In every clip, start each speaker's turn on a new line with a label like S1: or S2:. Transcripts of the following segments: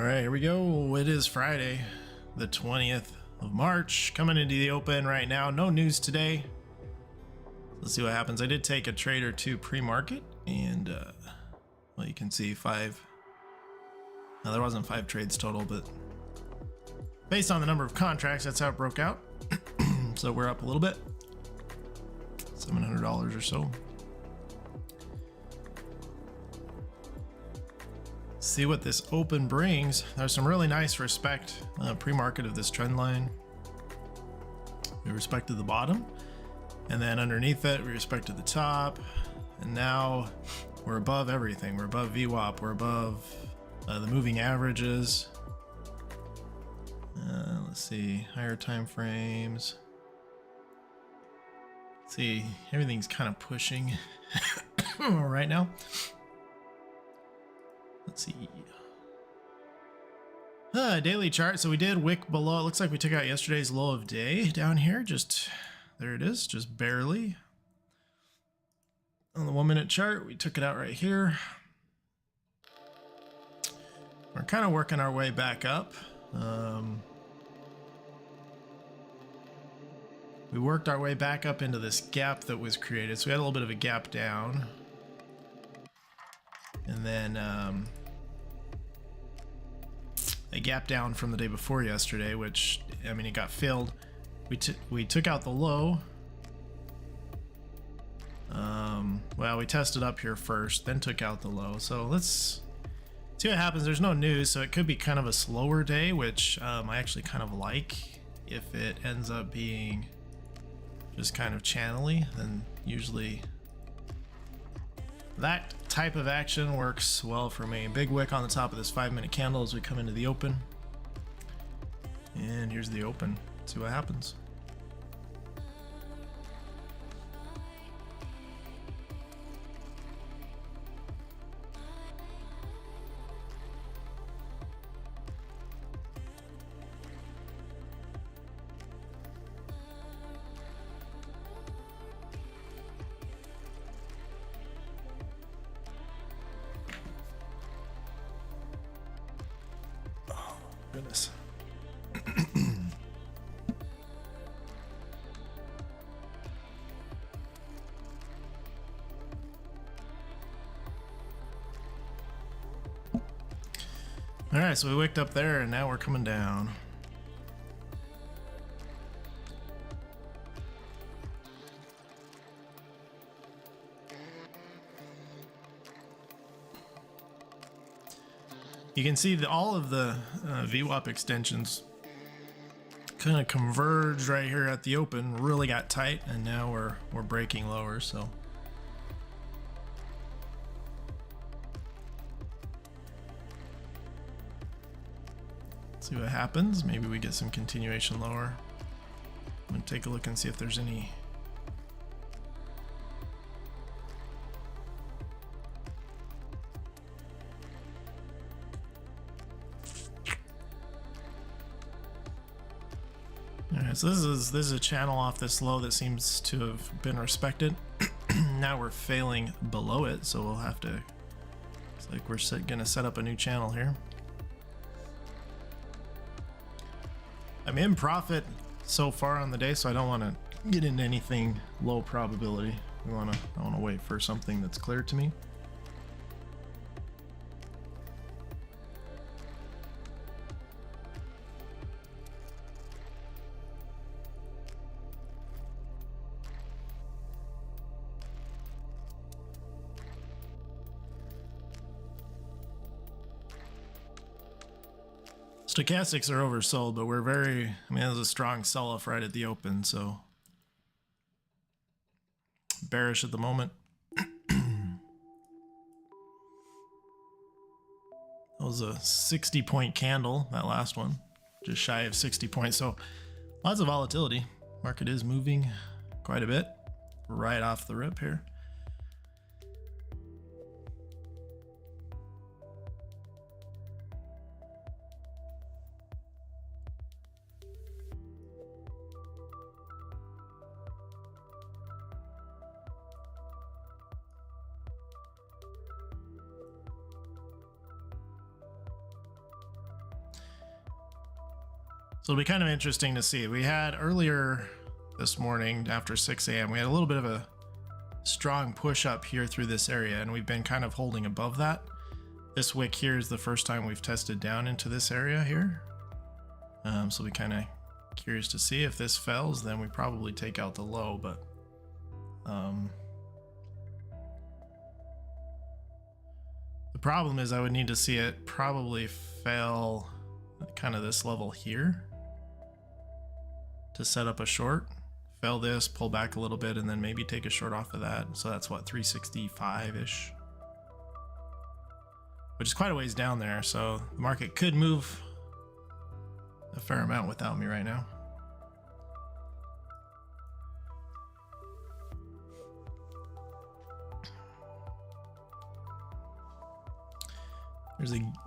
S1: right, here we go. It is Friday, the 20th of March, coming into the open right now. No news today. Let's see what happens. I did take a trade or two pre-market, and well, you can see no, there wasn't 5 trades total, but based on the number of contracts, that's how it broke out. So we're up a little bit, $700 or so. See what this open brings. There's some really nice respect pre-market of this trend line. We respected the bottom, and then underneath it we respected the top, and now we're above everything. We're above VWAP, we're above the moving averages. Let's see, higher time frames. See, everything's kind of pushing right now. Let's see. Daily chart. So we did wick below. It looks like we took out yesterday's low of day down here. Just there it is, just barely. On the 1 minute chart, we took it out right here. We're kind of working our way back up. We worked our way back up into this gap that was created. So we had a little bit of a gap down. And then a gap down from the day before yesterday, which, I mean, it got filled. We took out the low. Well, we tested up here first, then took out the low. So let's see what happens. There's no news, so it could be kind of a slower day, which I actually kind of like. If it ends up being just kind of channely, then usually that type of action works well for me. Big wick on the top of this 5 minute candle as we come into the open. And here's the open. Let's see what happens. Goodness. All right, so we wicked up there and now we're coming down. You can see that all of the VWAP extensions kind of converged right here at the open, really got tight, and now we're breaking lower. So let's see what happens. Maybe we get some continuation lower. I'm gonna take a look and see if there's any. Alright, so this is a channel off this low that seems to have been respected. Now we're failing below it, so we'll have to, it's like we're gonna set up a new channel here. I'm in profit so far on the day, so I don't want to get into anything low probability. I want to wait for something that's clear to me. Stochastics are oversold, but we're very, I mean, there's a strong sell-off right at the open, so bearish at the moment. That was a 60-point candle, that last one, just shy of 60 points. So lots of volatility. Market is moving quite a bit right off the rip here. So it'll be kind of interesting to see. We had earlier this morning after 6 a.m. we had a little bit of a strong push up here through this area, and we've been kind of holding above that. This wick here is the first time we've tested down into this area here. So we kind of curious to see if this fails, then we probably take out the low, but the problem is I would need to see it probably fail at kind of this level here to set up a short. Fail this, pull back a little bit, and then maybe take a short off of that. So that's what, 365-ish, which is quite a ways down there. So the market could move a fair amount without me right now.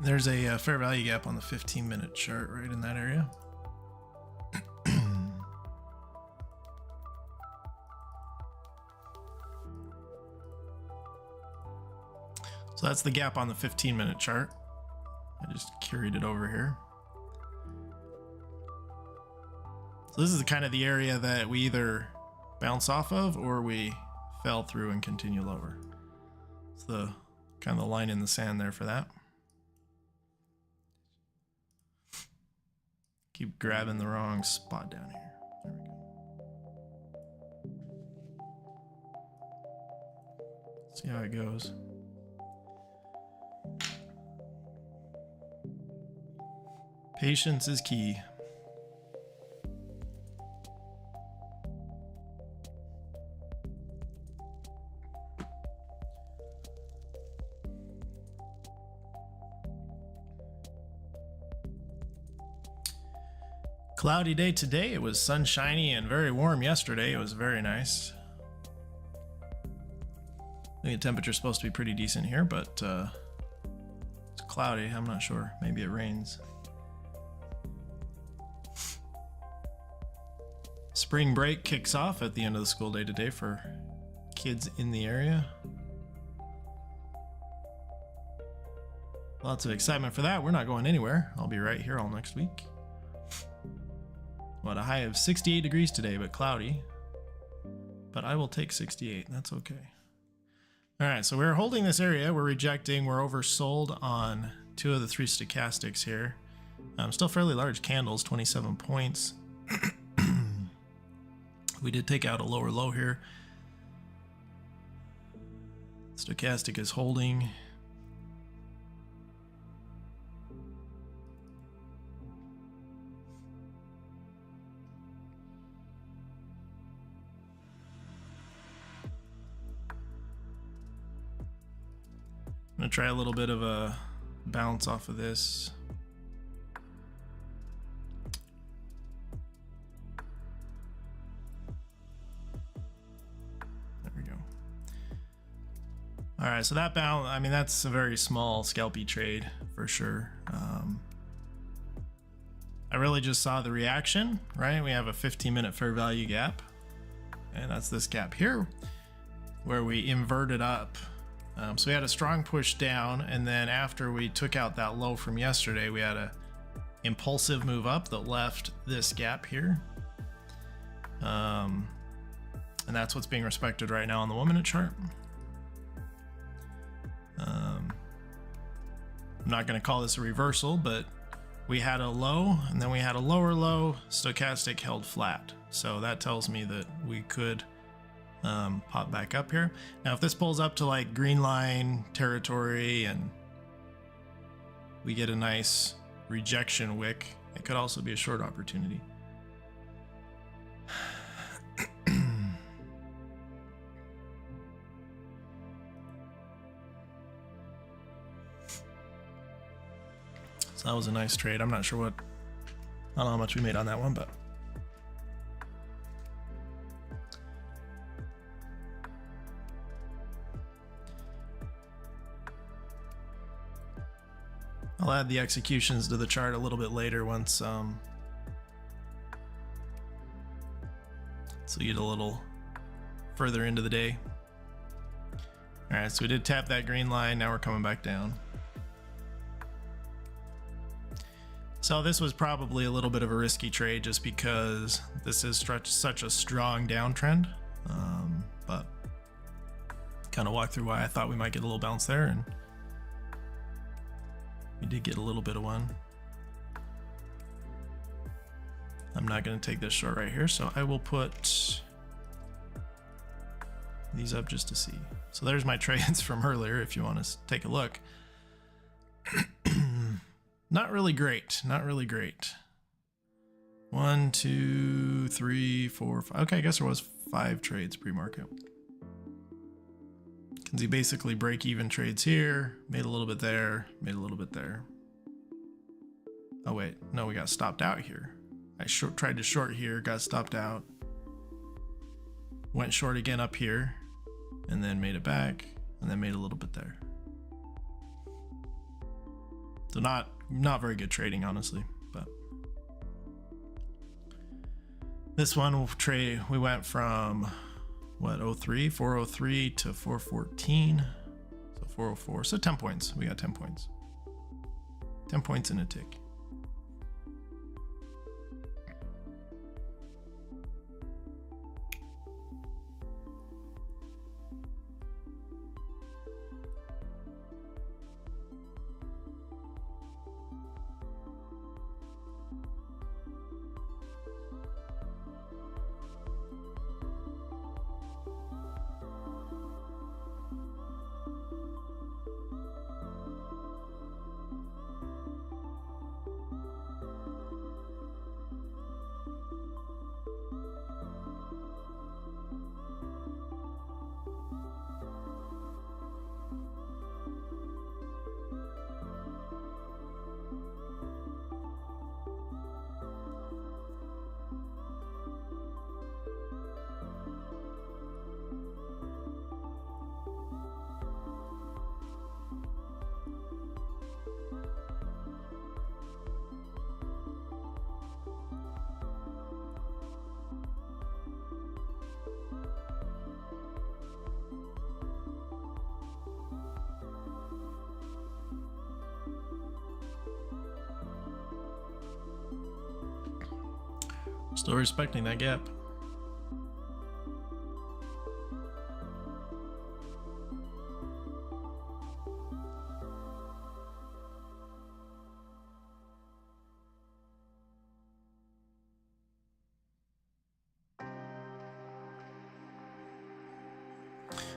S1: There's a fair value gap on the 15-minute chart right in that area. So that's the gap on the 15-minute chart. I just carried it over here. So this is kind of the area that we either bounce off of or we fell through and continue lower. It's the kind of the line in the sand there for that. Keep grabbing the wrong spot down here. There we go. See how it goes. Patience is key. Cloudy day today. It was sunshiny and very warm yesterday. It was very nice. I think the temperature's supposed to be pretty decent here, but it's cloudy. I'm not sure. Maybe it rains. Spring break kicks off at the end of the school day today for kids in the area. Lots of excitement for that. We're not going anywhere. I'll be right here all next week. What, a high of 68 degrees today, but cloudy. But I will take 68. That's okay. All right, so we're holding this area. We're rejecting. We're oversold on 2 of the 3 stochastics here. Still fairly large candles, 27 points. We did take out a lower low here. Stochastic is holding. I'm gonna try a little bit of a bounce off of this. All right, so that bounce, I mean, that's a very small scalpy trade for sure. I really just saw the reaction, right? We have a 15-minute fair value gap, and that's this gap here where we inverted up. So we had a strong push down, and then after we took out that low from yesterday, we had a impulsive move up that left this gap here. And that's what's being respected right now on the 1-minute chart. I'm not going to call this a reversal, but we had a low and then we had a lower low. Stochastic held flat, so that tells me that we could pop back up here. Now if this pulls up to like green line territory and we get a nice rejection wick, it could also be a short opportunity. So that was a nice trade. I'm not sure I don't know how much we made on that one, but I'll add the executions to the chart a little bit later once so you get a little further into the day. All right, so we did tap that green line. Now we're coming back down. So this was probably a little bit of a risky trade just because this is such a strong downtrend. But kind of walk through why I thought we might get a little bounce there, and we did get a little bit of one. I'm not going to take this short right here, so I will put these up just to see. So there's my trades from earlier if you want to take a look. Not really great. Not really great. 1, 2, 3, 4, 5. Okay, I guess there was 5 trades pre-market. Can see basically break-even trades here. Made a little bit there. Made a little bit there. Oh wait, no, we got stopped out here. I tried to short here, got stopped out. Went short again up here, and then made it back, and then made a little bit there. So not very good trading, honestly, but this one trade, we went from what, 403 to 414, so 404, so 10 points. We got 10 points. 10 points in a tick. Still respecting that gap.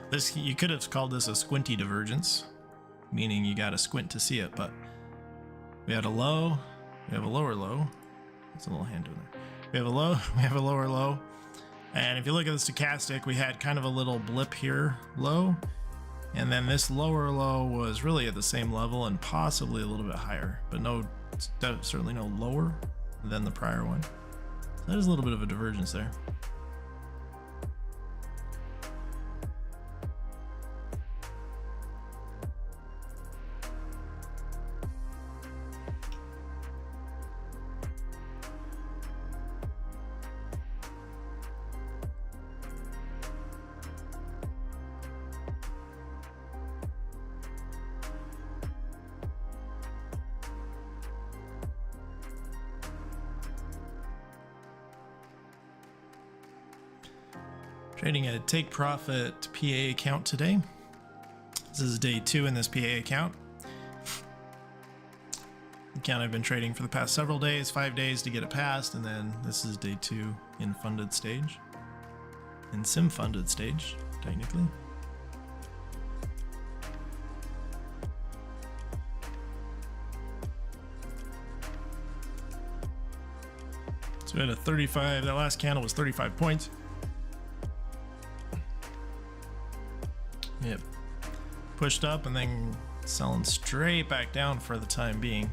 S1: This, you could have called this a squinty divergence, meaning you got to squint to see it, but we had a low, we have a lower low. That's a little hand doing there. We have a low, we have a lower low. And if you look at the stochastic, we had kind of a little blip here, low. And then this lower low was really at the same level and possibly a little bit higher, but no, certainly no lower than the prior one. So there's a little bit of a divergence there. Trading a take profit PA account today. This is day 2 in this PA account. Account I've been trading for the past several days, 5 days to get it passed, and then this is day 2 in funded stage. In sim funded stage, technically. So we had a 35, that last candle was 35 points. Yep, pushed up and then selling straight back down for the time being.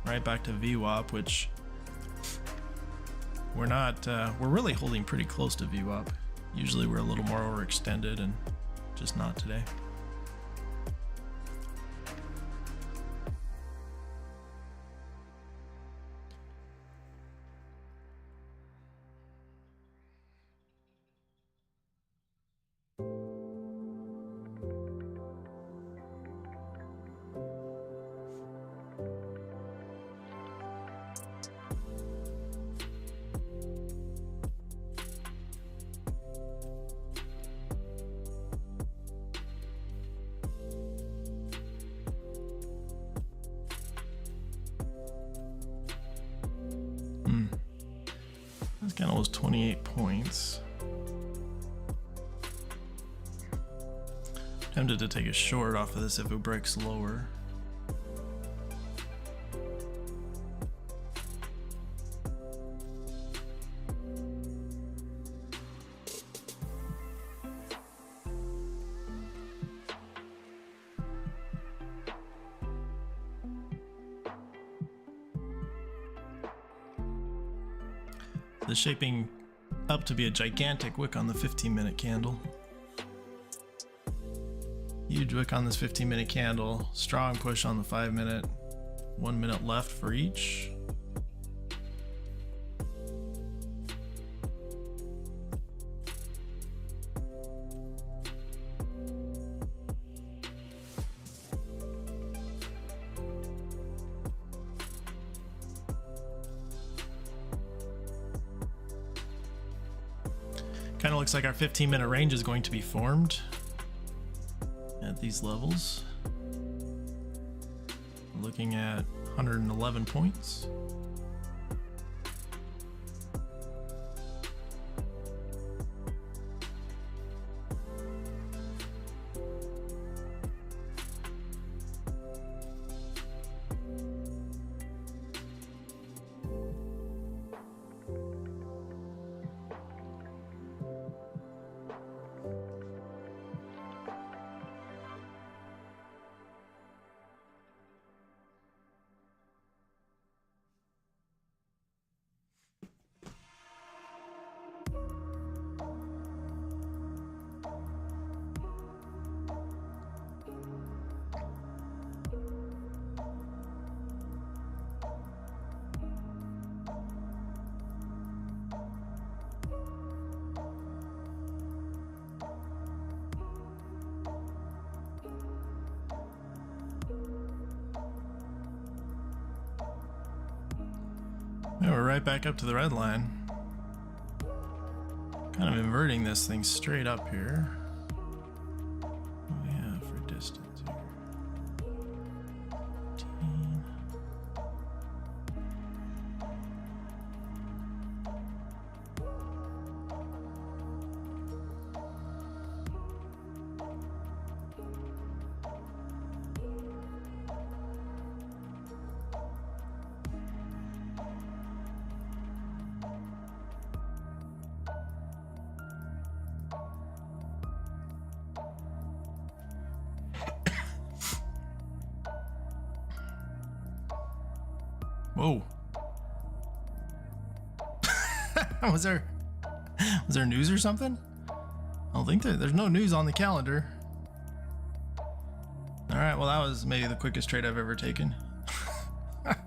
S1: Right back to VWAP, which we're not, we're really holding pretty close to VWAP. Usually we're a little more overextended and just not today. Candle was 28 points. Tempted to take a short off of this if it breaks lower. This shaping up to be a gigantic wick on the 15-minute candle. Huge wick on this 15-minute candle. Strong push on the 5-minute. 1 minute left for each. Kind of looks like our 15-minute range is going to be formed at these levels. Looking at 111 points. Yeah, we're right back up to the red line. Kind of inverting this thing straight up here. What do we have for distance here? 15. Whoa. was there news or something? I don't think there's no news on the calendar. All right, well, that was maybe the quickest trade I've ever taken. I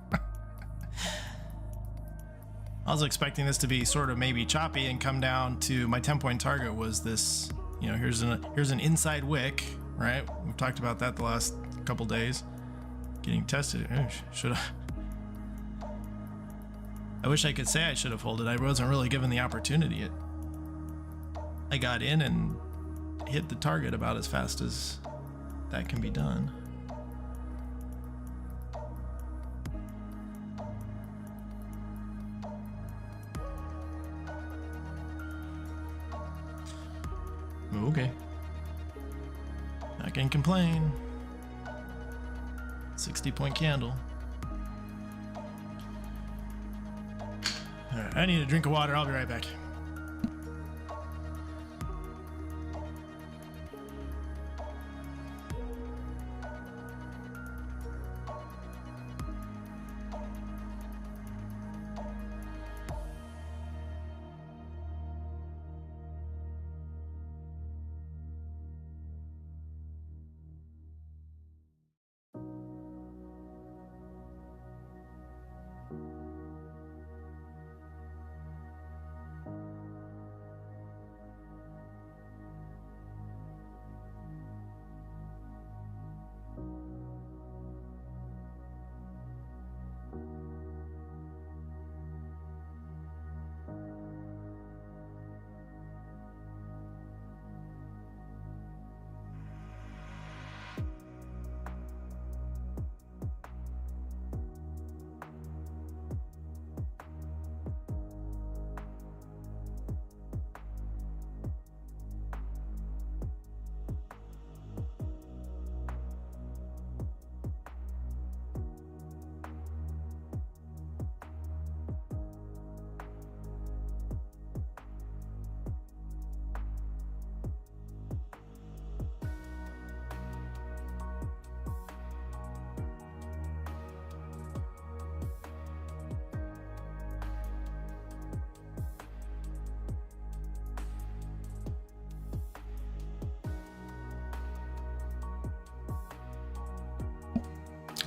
S1: was expecting this to be sort of maybe choppy and come down to my 10-point target was this, you know, here's an inside wick, right? We've talked about that the last couple days. Getting tested. Should I? I wish I could say I should have folded. I wasn't really given the opportunity. I got in and hit the target about as fast as that can be done. Okay. I can complain. 60-point candle. All right, I need a drink of water. I'll be right back.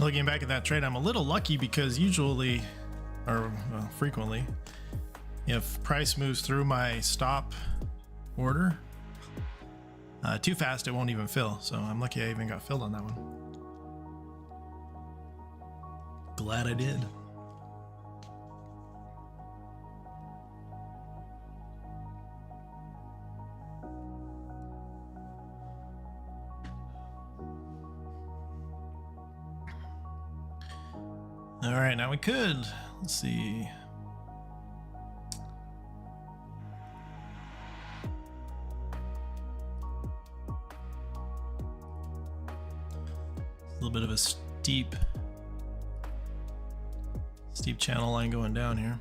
S1: Looking back at that trade, I'm a little lucky because usually, or well, frequently, if price moves through my stop order too fast, it won't even fill. So I'm lucky I even got filled on that one. Glad I did. All right, now we could. Let's see. A little bit of a steep channel line going down here.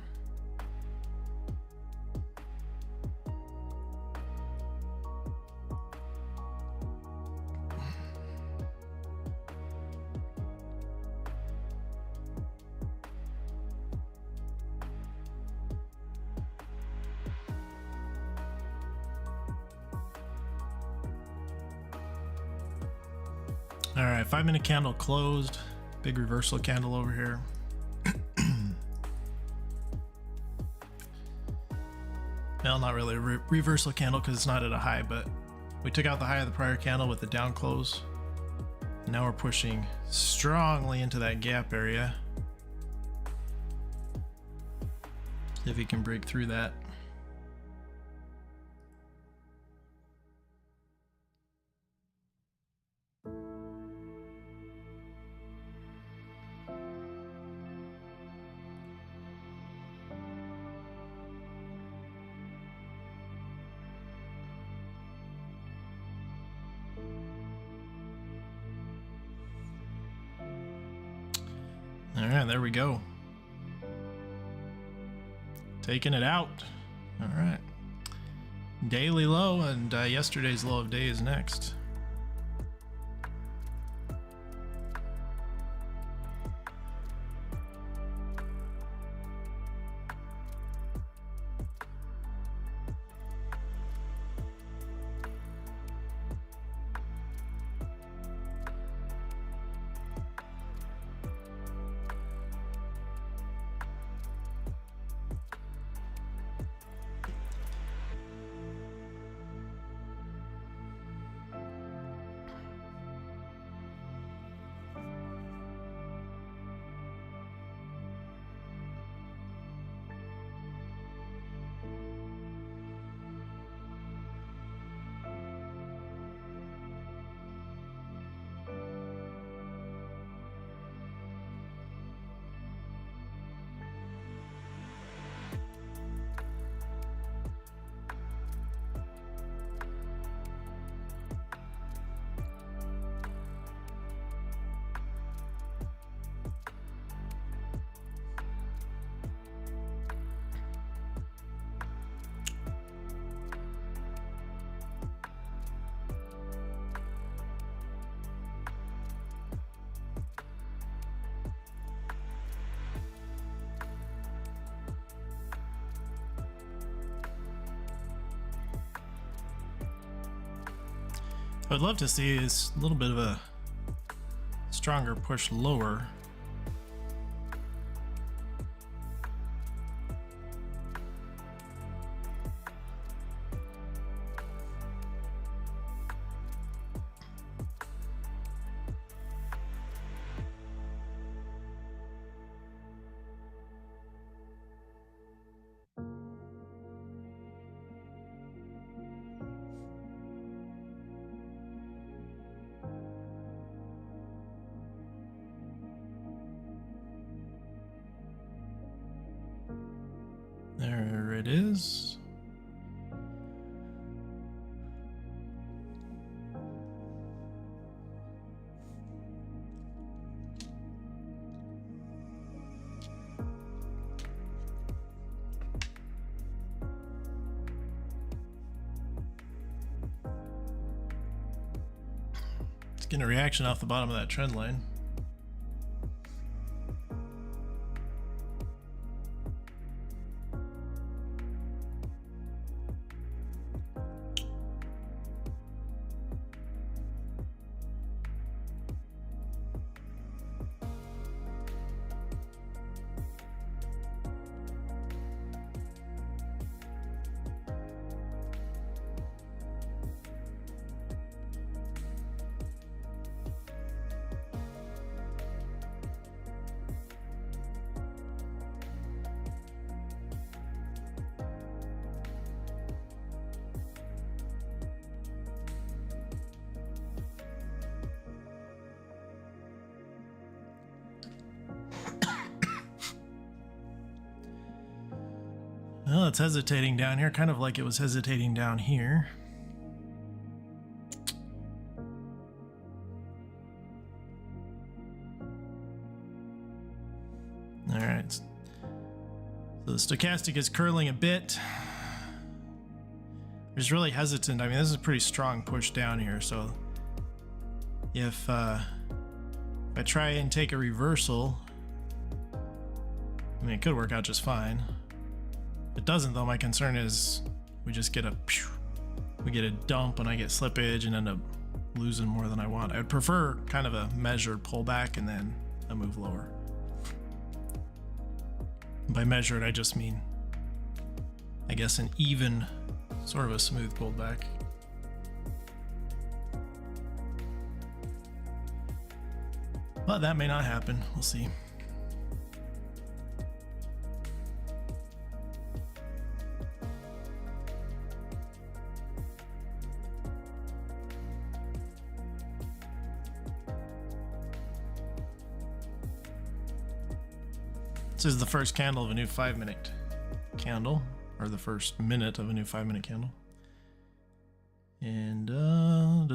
S1: All right, 5-minute candle closed. Big reversal candle over here. Well, not really a reversal candle because it's not at a high, but we took out the high of the prior candle with the down close. Now we're pushing strongly into that gap area. See if we can break through that. All right, there we go. Taking it out. All right. Daily low, and yesterday's low of day is next. What I'd love to see is a little bit of a stronger push lower. There it is. It's getting a reaction off the bottom of that trend line. Well, it's hesitating down here, kind of like it was hesitating down here. All right. So the stochastic is curling a bit. I'm just really hesitant. I mean, this is a pretty strong push down here. So if I try and take a reversal, I mean, it could work out just fine. If it doesn't, though, my concern is we just get a dump and I get slippage and end up losing more than I want. I would prefer kind of a measured pullback and then a move lower. By measured, I just mean, I guess, an even, sort of a smooth pullback. But that may not happen. We'll see. This is the first candle of a new 5-minute candle, or the first minute of a new 5-minute candle. And all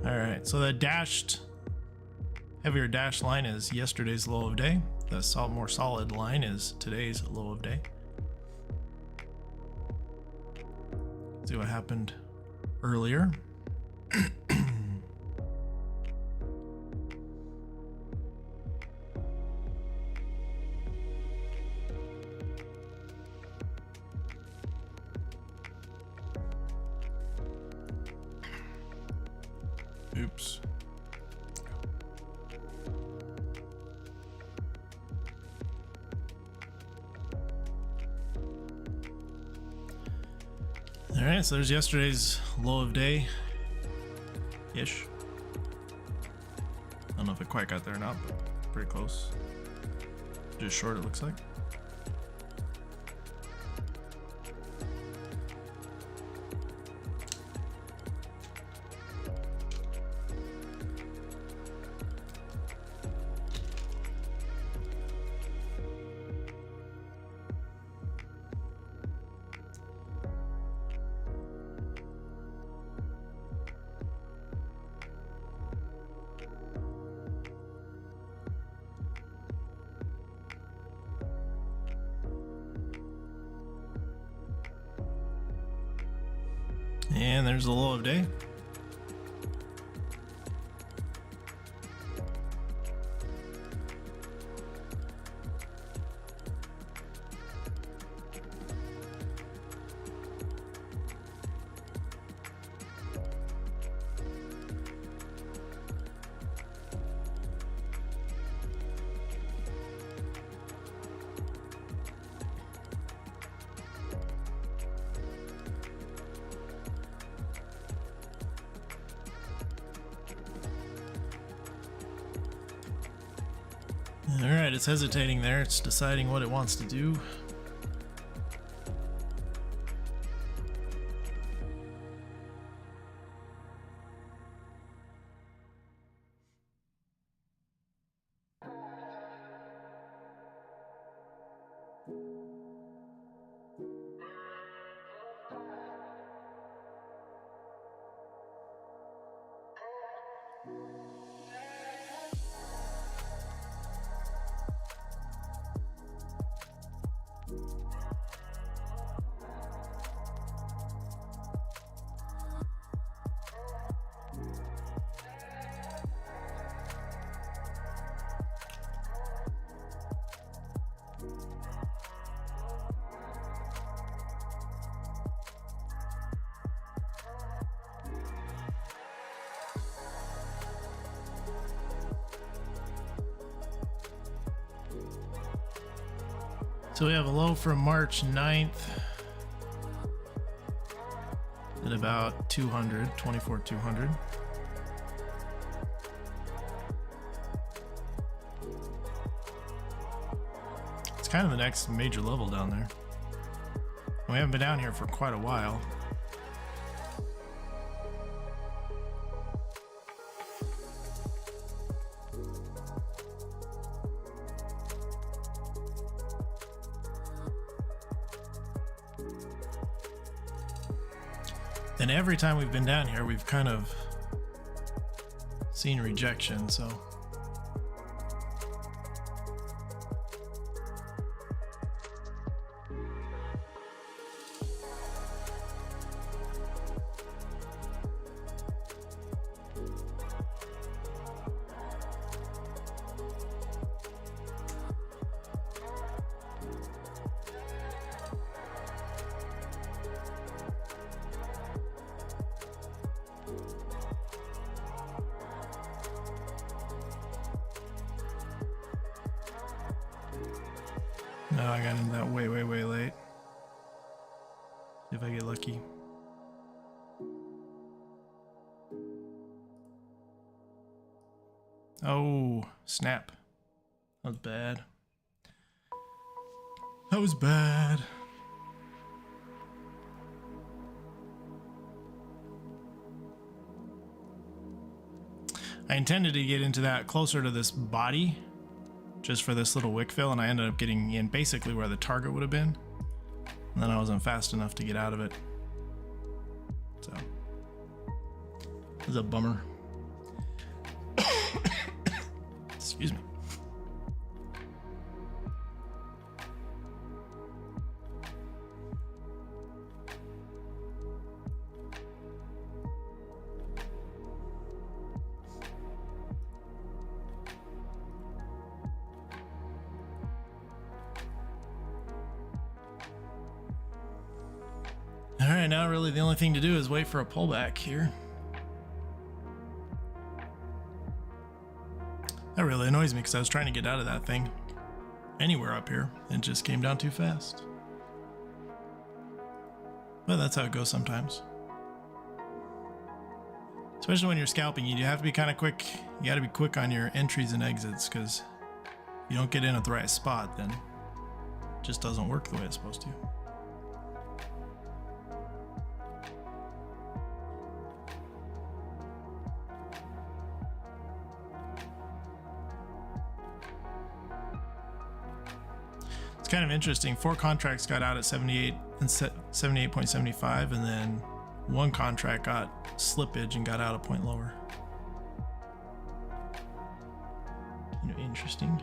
S1: right, so the heavier dashed line is yesterday's low of day. The more solid line is today's low of day. See what happened earlier. Oops. All right, so there's yesterday's low of day ish. I don't know if it quite got there or not, but pretty close. Just short, it looks like. And there's the low of day. All right, it's hesitating there. It's deciding what it wants to do. So we have a low from March 9th at about 200, 24,200. It's kind of the next major level down there. We haven't been down here for quite a while. And every time we've been down here, we've kind of seen rejection, so. No, I got into that way late. See if I get lucky. Oh, snap. That was bad. That was bad. I intended to get into that closer to this body, just for this little wick fill, and I ended up getting in basically where the target would have been. And then I wasn't fast enough to get out of it. So, it was a bummer. Excuse me. All right, now really the only thing to do is wait for a pullback here. That really annoys me because I was trying to get out of that thing anywhere up here and it just came down too fast. But that's how it goes sometimes. Especially when you're scalping, you have to be kind of quick. You got to be quick on your entries and exits because if you don't get in at the right spot, then it just doesn't work the way it's supposed to. It's kind of interesting. 4 contracts got out at 78 and 78.75, and then 1 contract got slippage and got out a point lower. Interesting.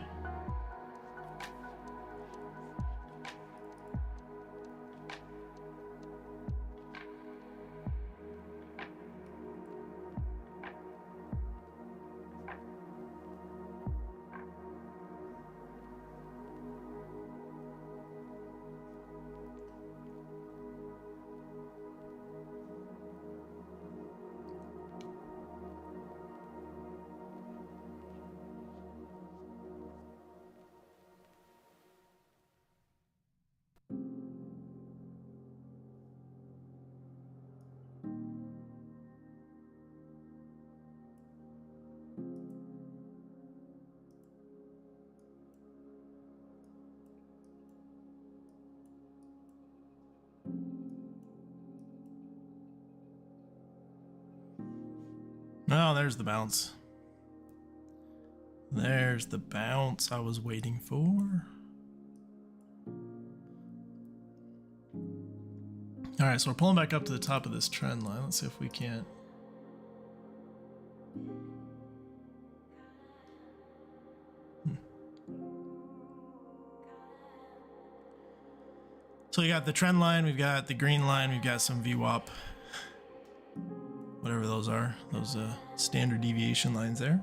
S1: Oh, there's the bounce. There's the bounce I was waiting for. All right, so we're pulling back up to the top of this trend line. Let's see if we can't. So we got the trend line, we've got the green line, we've got some VWAP. Whatever those are, those standard deviation lines there.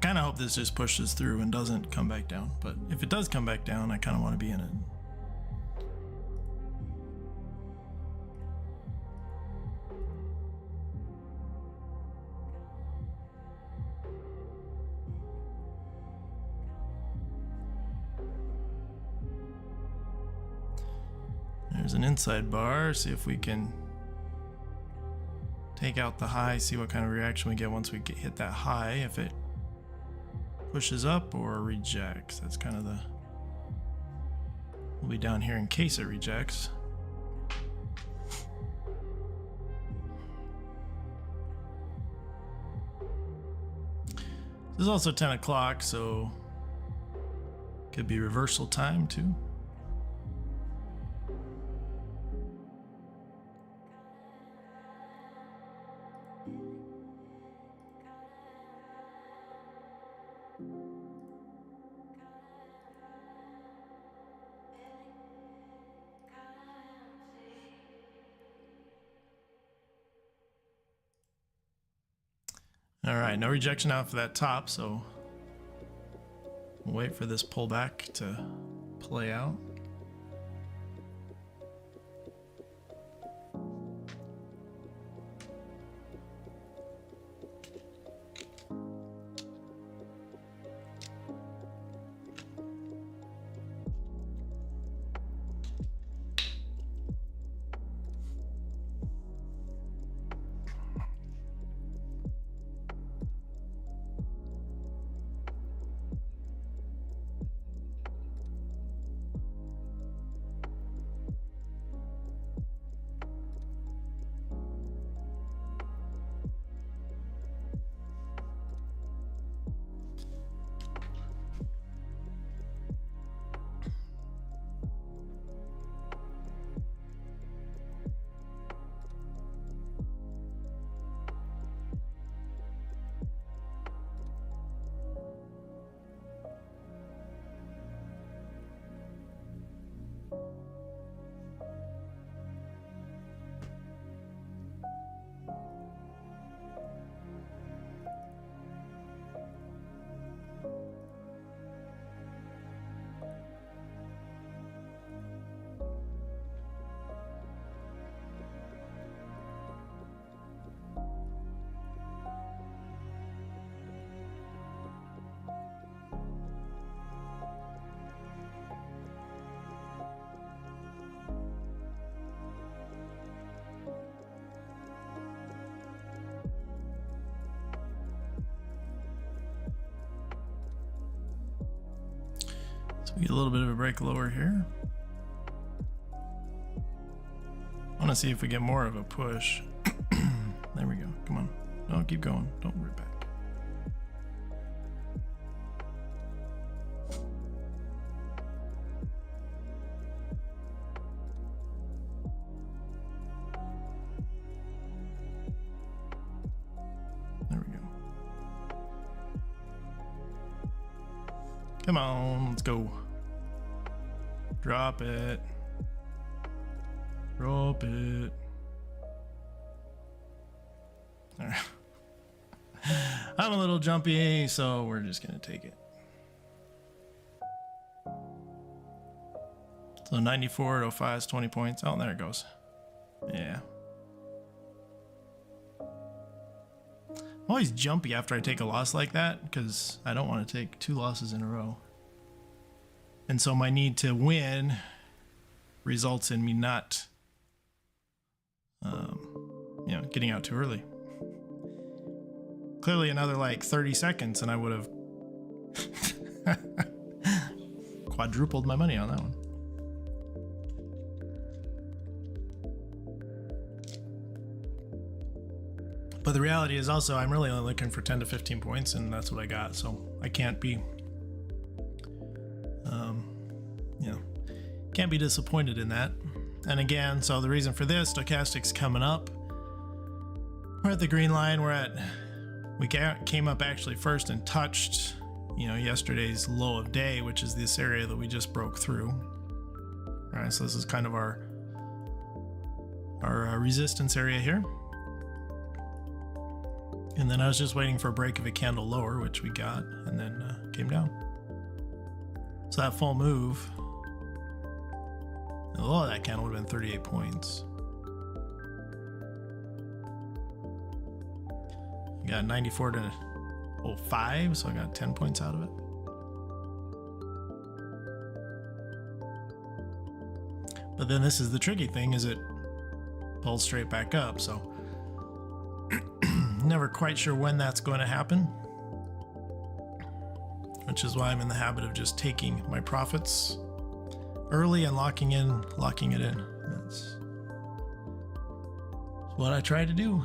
S1: kind of hope this just pushes through and doesn't come back down, but if it does come back down, I kind of want to be in it. There's an inside bar. See if we can take out the high, see what kind of reaction we get once we hit that high. If it pushes up or rejects, that's kind of the, we'll be down here in case it rejects. This is also 10 o'clock, so could be reversal time too. All right, no rejection out for that top, so we'll wait for this pullback to play out. We get a little bit of a break lower here. I want to see if we get more of a push. There we go. Come on. No, keep going. Don't rip back. There we go. Come on, let's go. Drop it. Drop it. All right. I'm a little jumpy, so we're just gonna take it. So 94 to 05 is 20 points. Oh, there it goes. Yeah. I'm always jumpy after I take a loss like that because I don't want to take 2 losses in a row. And so my need to win results in me not, getting out too early. Clearly another like 30 seconds and I would have quadrupled my money on that one. But the reality is also I'm really only looking for 10 to 15 points and that's what I got. So I can't be, can't be disappointed in that. And again, so the reason for this, stochastic's coming up. We're at the green line. We came up actually first and touched, yesterday's low of day, which is this area that we just broke through. All right, so this is kind of our resistance area here. And then I was just waiting for a break of a candle lower, which we got, and then came down. So that full move, the low of that candle would have been 38 points. I got 94 to 05, so I got 10 points out of it. But then this is the tricky thing, is it pulls straight back up, so never quite sure when that's going to happen, which is why I'm in the habit of just taking my profits early and locking it in. That's what I try to do.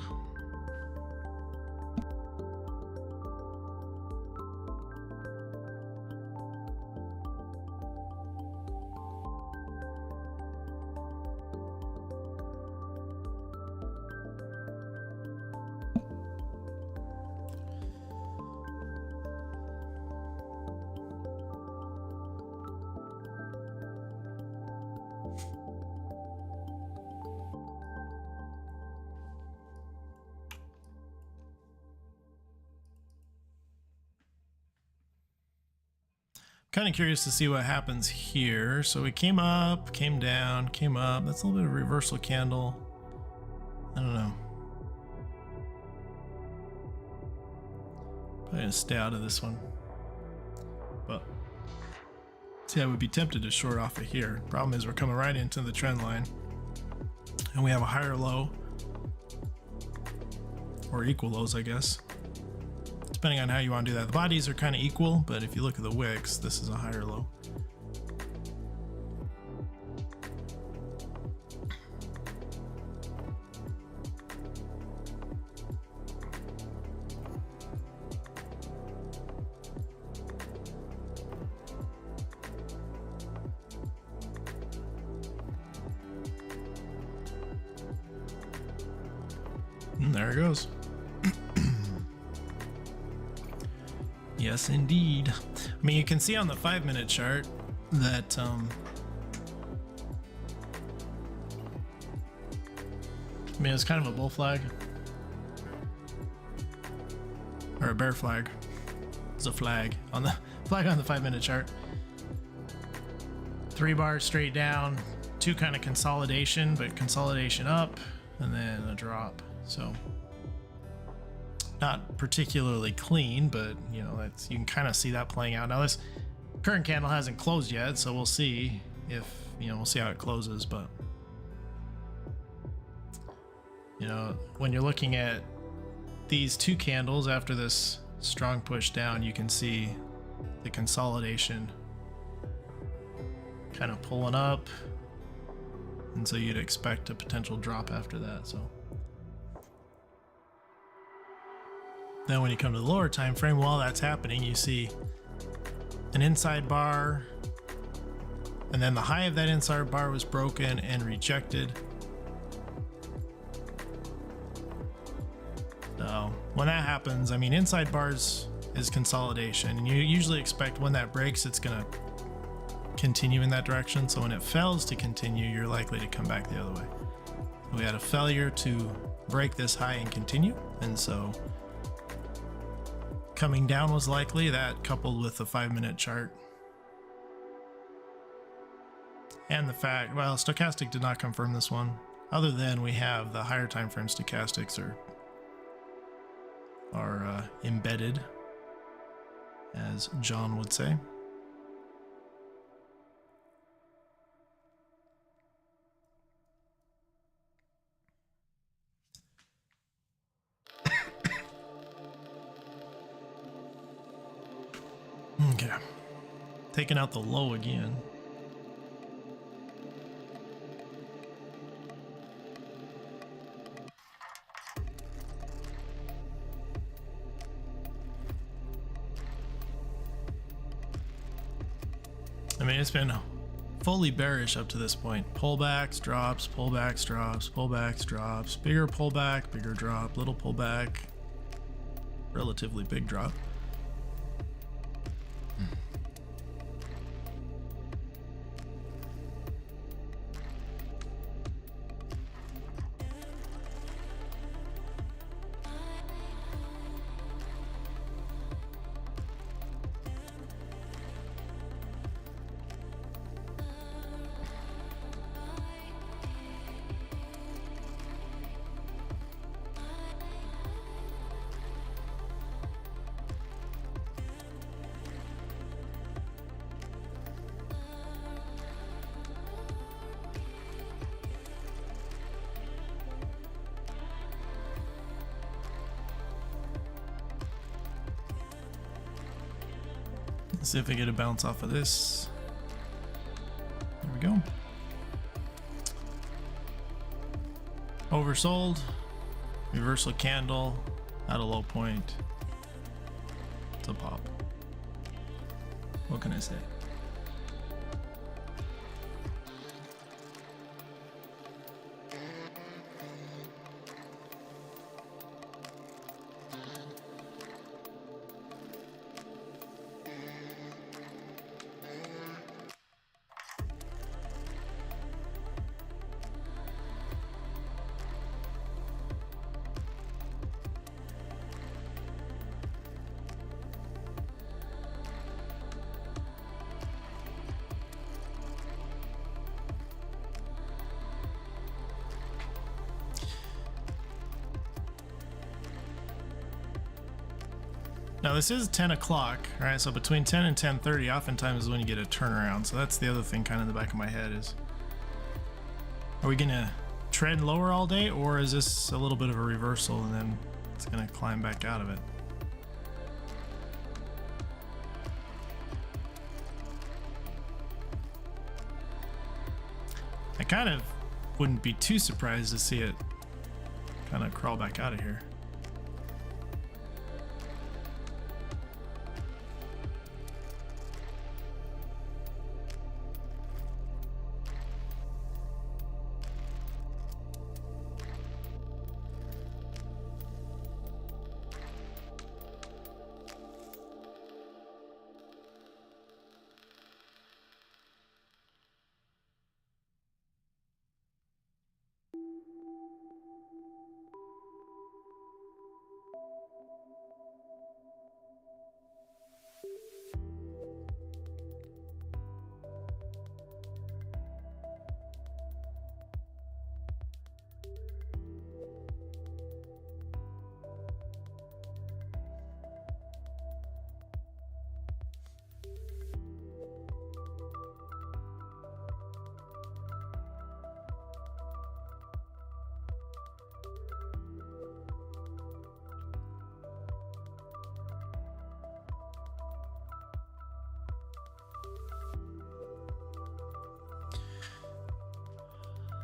S1: Kind of curious to see what happens here. So we came up, came down, came up. That's a little bit of a reversal candle. I don't know. Probably gonna stay out of this one. But see, I would be tempted to short off of here. Problem is we're coming right into the trend line, and we have a higher low, or equal lows, I guess, depending on how you want to do that. The bodies are kind of equal, but if you look at the wicks, this is a higher low. And there it goes. Yes, indeed. I mean, you can see on the 5-minute chart that I mean, it's kind of a bull flag or a bear flag. It's a flag on the 5-minute chart. 3 bars straight down, 2 kind of consolidation, but consolidation up and then a drop. So not particularly clean, but you know, that's, you can kind of see that playing out. Now this current candle hasn't closed yet, so we'll see if, you know, we'll see how it closes. But you know, when you're looking at these 2 candles after this strong push down, you can see the consolidation kind of pulling up, and so you'd expect a potential drop after that. So then when you come to the lower time frame, while that's happening, you see an inside bar, and then the high of that inside bar was broken and rejected. So when that happens, I mean, inside bars is consolidation, and you usually expect when that breaks, it's going to continue in that direction. So when it fails to continue, you're likely to come back the other way. We had a failure to break this high and continue, and so coming down was likely. That coupled with the 5-minute chart and the fact, well, stochastic did not confirm this one, other than we have the higher time frame stochastics are embedded, as John would say. Okay, taking out the low again. I mean, it's been fully bearish up to this point. Pullbacks, drops, pullbacks, drops, pullbacks, drops, bigger pullback, bigger drop, little pullback, relatively big drop. Let's see if I get a bounce off of this. There we go. Oversold. Reversal candle at a low point. It's a pop. What can I say? Now this is 10 o'clock, right? So between 10 and 10:30 oftentimes is when you get a turnaround. So that's the other thing kind of in the back of my head is, are we gonna trend lower all day, or is this a little bit of a reversal and then it's gonna climb back out of it? I kind of wouldn't be too surprised to see it kind of crawl back out of here.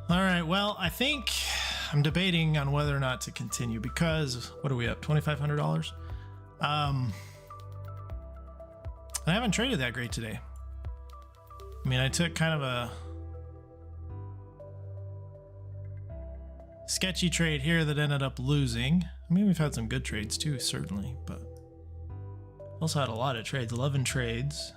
S1: All right, well, I think I'm debating on whether or not to continue because what are we up? $2,500. I haven't traded that great today. I mean, I took kind of a sketchy trade here that ended up losing. I mean, we've had some good trades too, certainly, but also had a lot of trades, 11 trades.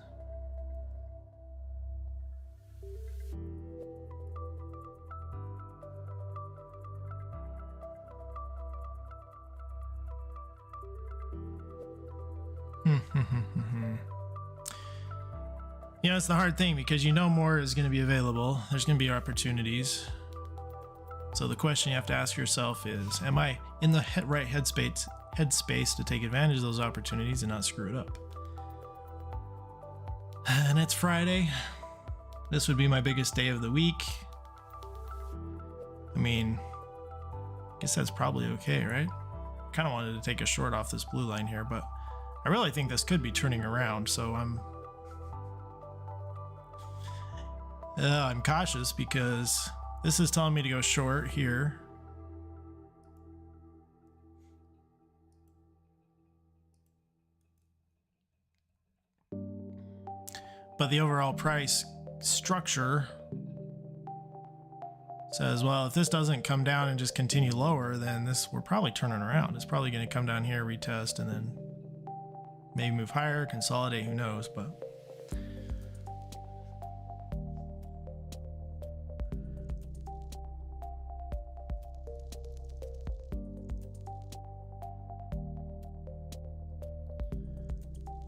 S1: You know, it's the hard thing because you know more is going to be available. There's going to be opportunities. So the question you have to ask yourself is, am I in the right headspace to take advantage of those opportunities and not screw it up? And it's Friday. This would be my biggest day of the week. I mean, I guess that's probably okay, right? I kind of wanted to take a short off this blue line here, but I really think this could be turning around, so I'm cautious because this is telling me to go short here. But the overall price structure says, well, if this doesn't come down and just continue lower, then we're probably turning around. It's probably going to come down here, retest, and then maybe move higher, consolidate, who knows, but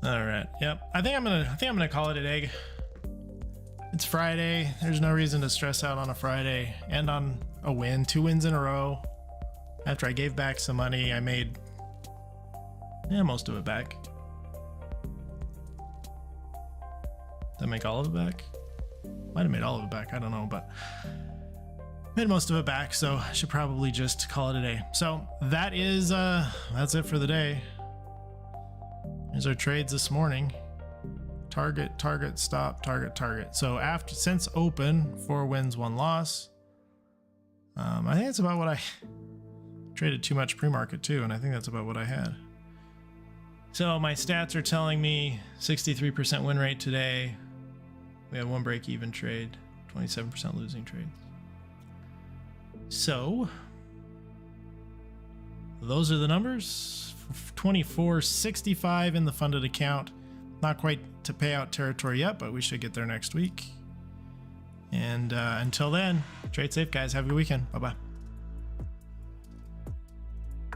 S1: all right. Yep. I think I'm gonna call it a day. It's Friday. There's no reason to stress out on a Friday and on a win. 2 wins in a row. After I gave back some money, I made most of it back. Did I make all of it back? Might have made all of it back. I don't know, but made most of it back. So I should probably just call it a day. So that is that's it for the day. Here's our trades this morning. target, target, stop, target, target. So since open, 4 wins, 1 loss. I think that's about what I traded too much pre-market too, and I think that's about what I had. So my stats are telling me 63% win rate today. We had 1 break-even trade, 27% losing trades. So those are the numbers. 2465 in the funded account. Not quite to payout territory yet, but we should get there next week. And until then, trade safe, guys. Have a good weekend. Bye-bye.